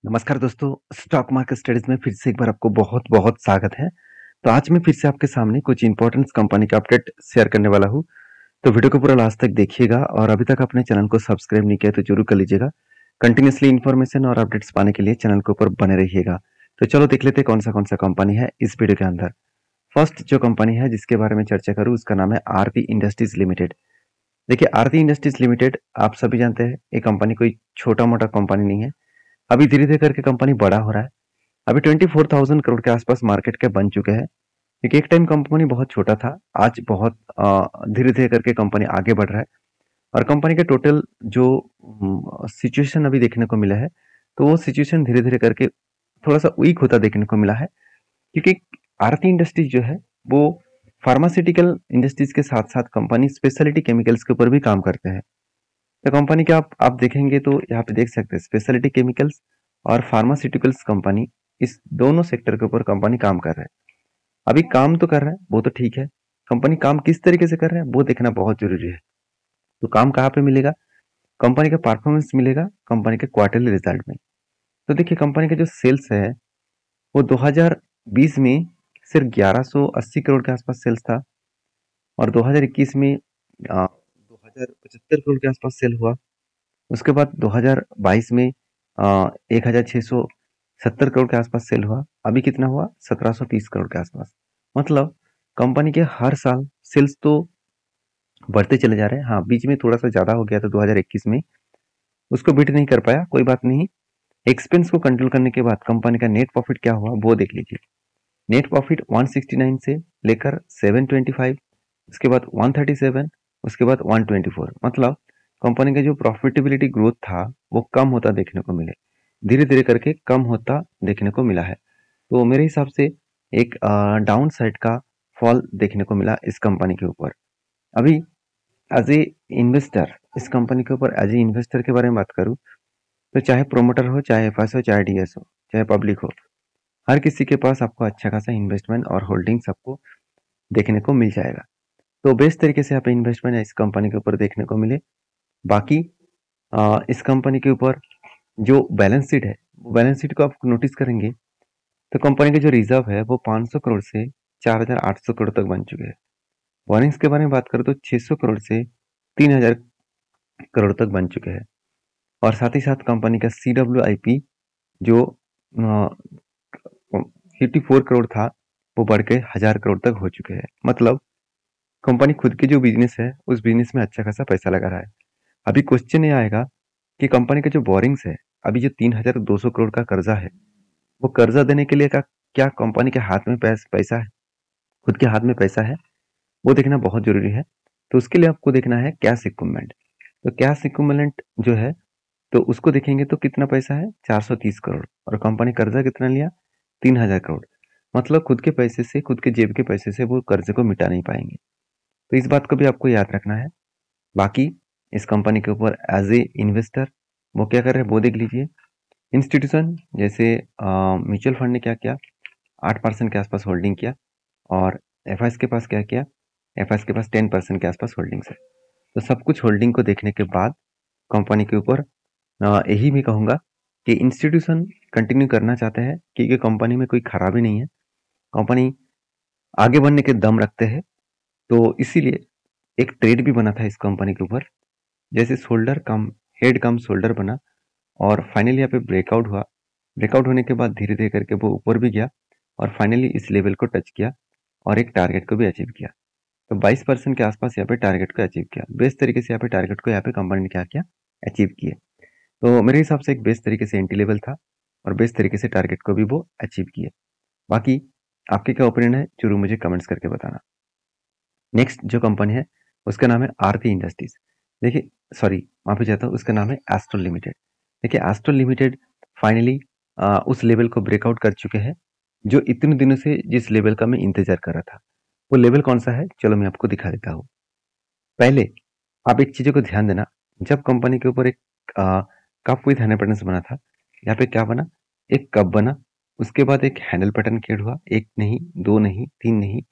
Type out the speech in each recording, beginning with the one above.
नमस्कार दोस्तों, stock market studies में फिर से एक बार आपको बहुत-बहुत स्वागत है। तो आज मैं फिर से आपके सामने कुछ इंपॉर्टेंट कंपनी का अपडेट शेयर करने वाला हूँ। तो वीडियो को पूरा लास्ट तक देखिएगा और अभी तक अपने चैनल को सब्सक्राइब नहीं किया तो जरूर कर लीजिएगा। कंटिन्यूअसली इन्फॉर्मेशन और अपडेट्स पाने के लिए चैनल के ऊपर बने रहिएगा। तो चलो देख लेते हैं कौन सा कंपनी है इस वीडियो के अंदर। फर्स्ट जो कंपनी है जिसके बारे में चर्चा करूँ उसका नाम है आरती इंडस्ट्रीज लिमिटेड। देखिए आरती इंडस्ट्रीज लिमिटेड आप सभी जानते हैं ये कंपनी कोई छोटा-मोटा कंपनी नहीं है। अभी धीरे-धीरे करके कंपनी बड़ा हो रहा है। अभी 24,000 करोड़ के आसपास मार्केट कैप बन चुके हैं। क्योंकि एक टाइम कंपनी बहुत छोटा था, आज बहुत धीरे-धीरे करके कंपनी आगे बढ़ रहा है और कंपनी के टोटल जो सिचुएशन अभी देखने को मिला है, तो वो सिचुएशन धीरे-धीरे करके थोड़ा-सा वीक होता देखने को मिला है। क्योंकि आरती इंडस्ट्रीज जो है, वो फार्मास्यूटिकल इंडस्ट्रीज के साथ-साथ कंपनी स्पेशलिटी केमिकल्स के ऊपर भी काम करते हैं। तो कंपनी के आप देखेंगे तो यहाँ पे देख सकते हैं स्पेशलिटी केमिकल्स और फार्मास्यूटिकल्स कंपनी, इस दोनों सेक्टर के ऊपर कंपनी काम कर रहा है। अभी काम तो कर रहा है, वो तो ठीक है। कंपनी काम किस तरीके से कर रहा है वो देखना बहुत जरूरी है। तो काम कहाँ पे मिलेगा? कंपनी का परफॉर्मेंस मिलेगा कंपनी के क्वार्टरली रिजल्ट में। तो देखिए कंपनी का जो सेल्स है वो 2020 में सिर्फ 1180 करोड़ के आसपास सेल्स था और 2021 में 2075 करोड़ के आसपास सेल हुआ। उसके बाद 2022 में 1670 करोड़ के आसपास सेल हुआ। अभी कितना हुआ? 1730 करोड़ के आसपास। मतलब कंपनी के हर साल सेल्स तो बढ़ते चले जा रहे हैं। हाँ, बीच में थोड़ा सा ज्यादा हो गया था 2021 में, उसको बीट नहीं कर पाया, कोई बात नहीं। एक्सपेंस को कंट्रोल करने के बाद कंपनी का नेट प्रॉफिट क्या हुआ वो देख लीजिए। नेट प्रॉफिट 169 से लेकर 725, उसके बाद 137, उसके बाद 124। मतलब कंपनी का जो प्रॉफिटेबिलिटी ग्रोथ था वो कम होता देखने को मिले, धीरे धीरे करके कम होता देखने को मिला है। तो मेरे हिसाब से एक डाउन साइड का फॉल देखने को मिला इस कंपनी के ऊपर। अभी एज ए इन्वेस्टर इस कंपनी के ऊपर एज ए इन्वेस्टर के बारे में बात करूँ तो चाहे प्रोमोटर हो, चाहे एफएस हो, चाहे डीएस हो, चाहे पब्लिक हो, हर किसी के पास आपको अच्छा खासा इन्वेस्टमेंट और होल्डिंग्स आपको देखने को मिल जाएगा। तो बेस्ट तरीके से आप इन्वेस्टमेंट इस कंपनी के ऊपर देखने को मिले। बाकी इस कंपनी के ऊपर जो बैलेंस शीट है, वो बैलेंस शीट को आप नोटिस करेंगे तो कंपनी के जो रिजर्व है वो 500 करोड़ से 4800 करोड़ तक बन चुके हैं। अर्निंग्स के बारे में बात करें तो 600 करोड़ से 3000 करोड़ तक बन चुके हैं और साथ ही साथ कंपनी का CWIP जो 54 करोड़ था वो बढ़ के 1000 करोड़ तक हो चुके हैं। मतलब कंपनी खुद के जो बिजनेस है उस बिजनेस में अच्छा खासा पैसा लगा रहा है। अभी क्वेश्चन ये आएगा कि कंपनी का जो बोरिंग्स है, अभी जो 3200 करोड़ का कर्जा है, वो कर्जा देने के लिए का क्या कंपनी के हाथ में पैसा है, खुद के हाथ में पैसा है, वो देखना बहुत जरूरी है। तो उसके लिए आपको देखना है कैश इक्विपमेंट। तो कैश इक्विपमेंट जो है तो उसको देखेंगे तो कितना पैसा है? 430 करोड़ और कंपनी कर्जा कितना लिया? 3000 करोड़। मतलब खुद के पैसे से, खुद के जेब के पैसे से वो कर्जे को मिटा नहीं पाएंगे। तो इस बात को भी आपको याद रखना है। बाकी इस कंपनी के ऊपर एज ए इन्वेस्टर वो क्या कर रहे हैं वो देख लीजिए। इंस्टीट्यूशन जैसे म्यूचुअल फंड ने क्या किया, 8% के आसपास होल्डिंग किया और एफआईएस के पास क्या किया, एफआईएस के पास 10% के आसपास होल्डिंग्स है। तो सब कुछ होल्डिंग को देखने के बाद कंपनी के ऊपर यही मैं कहूँगा कि इंस्टीट्यूशन कंटिन्यू करना चाहते हैं क्योंकि कंपनी में कोई खराबी नहीं है, कंपनी आगे बढ़ने के दम रखते हैं। तो इसीलिए एक ट्रेड भी बना था इस कंपनी के ऊपर, जैसे शोल्डर कम हेड कम शोल्डर बना और फाइनली यहाँ पे ब्रेकआउट हुआ। ब्रेकआउट होने के बाद धीरे धीरे करके वो ऊपर भी गया और फाइनली इस लेवल को टच किया और एक टारगेट को भी अचीव किया। तो 22% के आसपास यहाँ पे टारगेट को अचीव किया। बेस्ट तरीके से यहाँ पे टारगेट को यहाँ पे कंपनी ने क्या किया, अचीव किया। तो मेरे हिसाब से एक बेस्ट तरीके से एंट्री लेवल था और बेस्ट तरीके से टारगेट को भी वो अचीव किए। बाकी आपके क्या ओपिनियन है जरूर मुझे कमेंट्स करके बताना। नेक्स्ट जो कंपनी है उसका नाम है आरती इंडस्ट्रीज। देखिए सॉरी माफी चाहता हूँ, उसका नाम है एस्ट्रल लिमिटेड। देखिए एस्ट्रल लिमिटेड फाइनली उस लेवल को ब्रेकआउट कर चुके हैं जो इतने दिनों से जिस लेवल का मैं इंतजार कर रहा था। वो लेवल कौन सा है चलो मैं आपको दिखा देता हूँ। पहले आप एक चीजों को ध्यान देना, जब कंपनी के ऊपर एक कप विथ हैंडल पैटर्न बना था, यहाँ पे क्या बना, एक कप बना, उसके बाद एक हैंडल पैटर्न क्रिएट हुआ, एक नहीं, दो नहीं, तीन नहीं,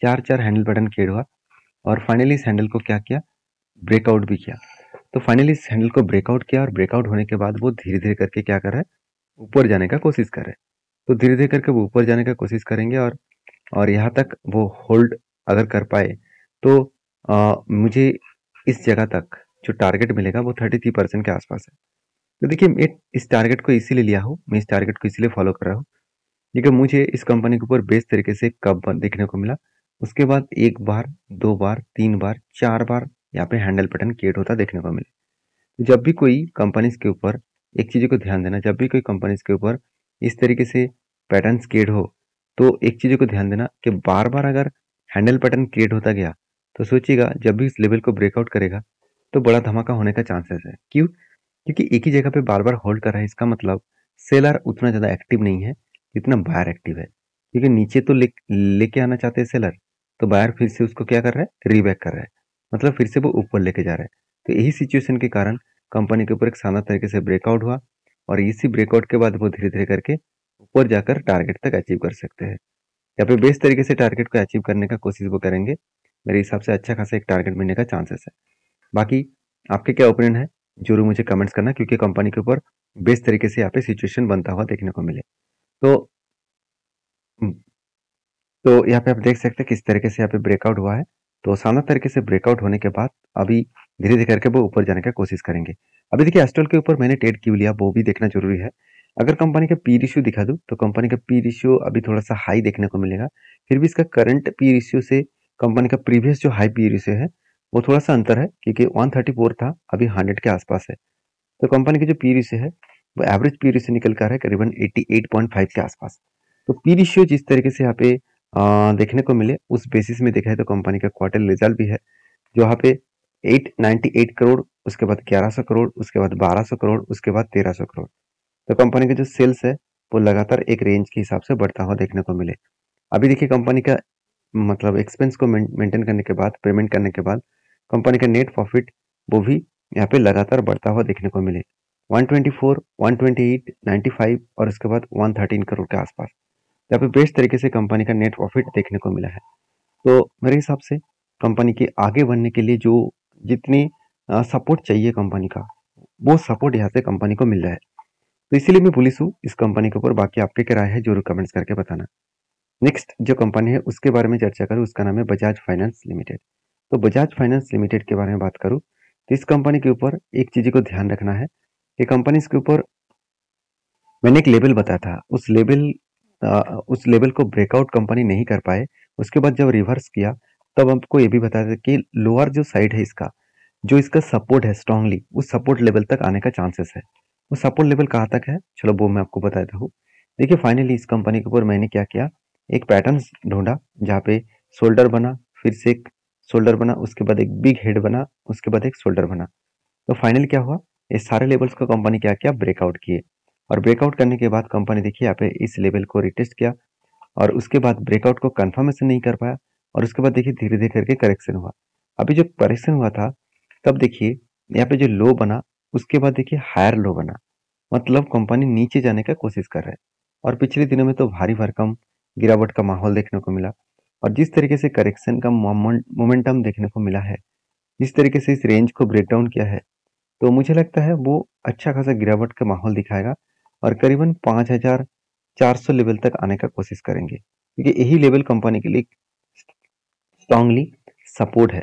चार चार हैंडल पैटर्न क्रिएट हुआ और फाइनली इस हैंडल को क्या किया, ब्रेकआउट भी किया। तो फाइनली इस हैंडल को ब्रेकआउट किया और ब्रेकआउट होने के बाद वो धीरे धीरे करके क्या कर रहा है, ऊपर जाने का कोशिश कर रहे हैं। तो धीरे धीरे करके वो ऊपर जाने का कोशिश करेंगे और यहाँ तक वो होल्ड अगर कर पाए तो मुझे इस जगह तक जो टारगेट मिलेगा वो 33% के आसपास है। तो देखिए मैं इस टारगेट को इसीलिए लिया हूँ, मैं इस टारगेट को इसीलिए फॉलो कर रहा हूँ क्योंकि मुझे इस कंपनी के ऊपर बेस्ट तरीके से कब देखने को मिला, उसके बाद एक बार, दो बार, तीन बार, चार बार यहाँ पे हैंडल पैटर्न क्रिएट होता देखने को मिले। तो जब भी कोई कंपनीज के ऊपर एक चीज़ को ध्यान देना, जब भी कोई कंपनीज के ऊपर इस तरीके से पैटर्न्स क्रिएट हो, तो एक चीज़ को ध्यान देना कि बार बार अगर हैंडल पैटर्न क्रिएट होता गया तो सोचिएगा जब भी इस लेवल को ब्रेकआउट करेगा तो बड़ा धमाका होने का चांसेस है। क्यों? क्योंकि एक ही जगह पे बार बार होल्ड कर रहा है, इसका मतलब सेलर उतना ज़्यादा एक्टिव नहीं है जितना बायर एक्टिव है। क्योंकि नीचे तो लेके आना चाहते हैं सेलर, तो बायर फिर से उसको क्या कर रहा है, रीबैक कर रहा है, मतलब फिर से वो ऊपर लेके जा रहा है। तो यही सिचुएशन के कारण कंपनी के ऊपर एक शानदार तरीके से ब्रेकआउट हुआ और इसी ब्रेकआउट के बाद वो धीरे धीरे करके ऊपर जाकर टारगेट तक अचीव कर सकते हैं। यहाँ पे बेस्ट तरीके से टारगेट को अचीव करने का कोशिश वो करेंगे, मेरे हिसाब से अच्छा खासा एक टारगेट मिलने का चांसेस है। बाकी आपके क्या ओपिनियन है जरूर मुझे कमेंट्स करना, क्योंकि कंपनी के ऊपर बेस्ट तरीके से यहाँ पे सिचुएशन बनता हुआ देखने को मिले। तो तो यहाँ पे आप देख सकते हैं किस तरीके से यहाँ पे ब्रेकआउट हुआ है। तो शानदार तरीके से ब्रेकआउट होने के बाद अभी धीरे धीरे करके वो ऊपर जाने का कोशिश करेंगे। अभी देखिए एस्ट्रल के ऊपर मैंने ट्रेड क्यों लिया वो भी देखना जरूरी है। अगर कंपनी का पी रेशियो दिखा दूं तो कंपनी का पी रेशियो अभी थोड़ा सा हाई देखने को मिलेगा, फिर भी इसका करंट पी रेशियो से कंपनी का प्रीवियस जो हाई पी रेशियो है वो थोड़ा सा अंतर है, क्योंकि 134 था, अभी 100 के आसपास है। तो कंपनी की जो पी रेशियो है वो एवरेज पी रेशियो निकल कर रहा है करीबन 88.5 के आसपास। तो पी रेशियो जिस तरीके से यहाँ पे देखने को मिले उस बेसिस में देखा है तो कंपनी का क्वार्टर रिजल्ट भी है जो यहाँ पे 898 करोड़, उसके बाद 1100 करोड़, उसके बाद 1200 करोड़, उसके बाद 1300 करोड़। तो कंपनी के जो सेल्स है वो लगातार एक रेंज के हिसाब से बढ़ता हुआ देखने को मिले। अभी देखिए कंपनी का मतलब एक्सपेंस को मेंटेन करने के बाद, पेमेंट करने के बाद कंपनी का नेट प्रॉफिट वो भी यहाँ पे लगातार बढ़ता हुआ देखने को मिले 124, 128, 95 और उसके बाद 113 करोड़ के आसपास। यहाँ पे बेस्ट तरीके से कंपनी का नेट प्रॉफिट देखने को मिला है। तो मेरे हिसाब से कंपनी के आगे बढ़ने के लिए जो जितनी सपोर्ट चाहिए कंपनी का, वो सपोर्ट यहाँ से कंपनी को मिल रहा है। तो इसीलिए मैं पुलिस हूँ इस कंपनी के ऊपर। बाकी आपके क्या राय है जरूर कमेंट्स करके बताना। नेक्स्ट जो कंपनी है उसके बारे में चर्चा करूँ, उसका नाम है बजाज फाइनेंस लिमिटेड। तो बजाज फाइनेंस लिमिटेड के बारे में बात करूँ तो इस कंपनी के ऊपर एक चीज को ध्यान रखना है कि कंपनी के ऊपर मैंने एक लेवल बताया था, उस लेवल को ब्रेकआउट कंपनी नहीं कर पाए। उसके बाद जब रिवर्स किया तब हमको ये भी बताया था कि लोअर जो साइड है इसका, जो इसका सपोर्ट है स्ट्रांगली, उस सपोर्ट लेवल तक आने का चांसेस है। वो सपोर्ट लेवल कहाँ तक है, चलो वो मैं आपको बता देता हूँ। देखिए फाइनली इस कंपनी के ऊपर मैंने क्या किया, एक पैटर्न ढूंढा जहाँ पे शोल्डर बना, फिर से एक शोल्डर बना, उसके बाद एक बिग हेड बना, उसके बाद एक शोल्डर बना। तो फाइनली क्या हुआ, ये सारे लेवल्स को कंपनी क्या किया, ब्रेकआउट किए। और ब्रेकआउट करने के बाद कंपनी देखिए यहाँ पे इस लेवल को रिटेस्ट किया और उसके बाद ब्रेकआउट को कंफर्मेशन नहीं कर पाया और उसके बाद देखिए धीरे धीरे करके करेक्शन हुआ। अभी जो करेक्शन हुआ था तब देखिए यहाँ पे जो लो बना, उसके बाद देखिए हायर लो बना, मतलब कंपनी नीचे जाने का कोशिश कर रहा है। और पिछले दिनों में तो भारी भरकम गिरावट का माहौल देखने को मिला और जिस तरीके से करेक्शन का मोमेंटम देखने को मिला है, जिस तरीके से इस रेंज को ब्रेक डाउन किया है, तो मुझे लगता है वो अच्छा खासा गिरावट का माहौल दिखाएगा और करीबन 5400 लेवल तक आने का कोशिश करेंगे, क्योंकि यही लेवल कंपनी के लिए स्ट्रांगली सपोर्ट है।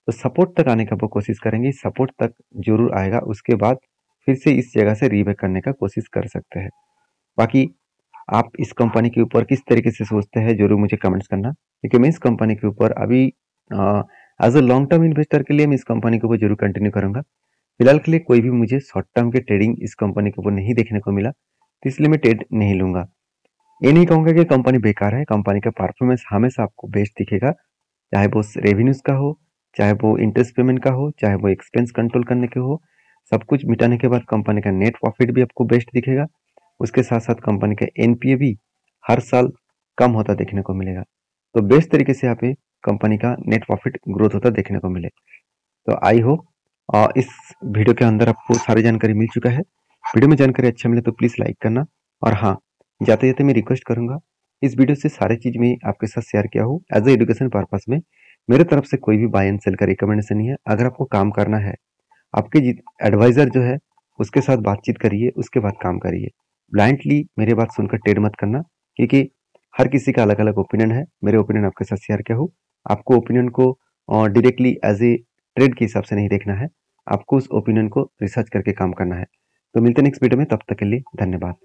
तो सपोर्ट तक आने का वो कोशिश करेंगे, सपोर्ट तक जरूर आएगा, उसके बाद फिर से इस जगह से रीबैक करने का कोशिश कर सकते हैं। बाकी आप इस कंपनी के ऊपर किस तरीके से सोचते हैं जरूर मुझे कमेंट्स करना, क्योंकि मैं इस कंपनी के ऊपर अभी as a long term investor के लिए मैं इस कंपनी के ऊपर जरूर कंटिन्यू करूंगा। फिलहाल के लिए कोई भी मुझे शॉर्ट टर्म के ट्रेडिंग इस कंपनी के ऊपर नहीं देखने को मिला, तो इसलिए मैं ट्रेड नहीं लूंगा। ये नहीं कहूंगा कि कंपनी बेकार है, कंपनी का परफॉर्मेंस हमेशा आपको बेस्ट दिखेगा, चाहे वो रेवेन्यूज का हो, चाहे वो इंटरेस्ट पेमेंट का हो, चाहे वो एक्सपेंस कंट्रोल करने के हो। सब कुछ मिटाने के बाद कंपनी का नेट प्रॉफिट भी आपको बेस्ट दिखेगा। उसके साथ साथ कंपनी का एनपीए भी हर साल कम होता देखने को मिलेगा। तो बेस्ट तरीके से यहाँ पे कंपनी का नेट प्रॉफिट ग्रोथ होता देखने को मिले। तो आई होप इस वीडियो के अंदर आपको सारी जानकारी मिल चुका है। वीडियो में जानकारी अच्छा मिले तो प्लीज़ लाइक करना, और हाँ, जाते जाते मैं रिक्वेस्ट करूंगा इस वीडियो से सारी चीज़ मैं आपके साथ शेयर किया हूँ एज ए एजुकेशन पर्पस में। मेरे तरफ से कोई भी बाय एंड सेल का रिकमेंडेशन नहीं है। अगर आपको काम करना है, आपके एडवाइजर जो है उसके साथ बातचीत करिए, उसके बाद काम करिए। ब्लाइंडली मेरी बात सुनकर ट्रेड मत करना, क्योंकि हर किसी का अलग अलग ओपिनियन है। मेरे ओपिनियन आपके साथ शेयर किया हूँ। आपको ओपिनियन को डायरेक्टली एज ए ट्रेड के हिसाब से नहीं देखना है, आपको उस ओपिनियन को रिसर्च करके काम करना है। तो मिलते हैं नेक्स्ट वीडियो में, तब तक के लिए धन्यवाद।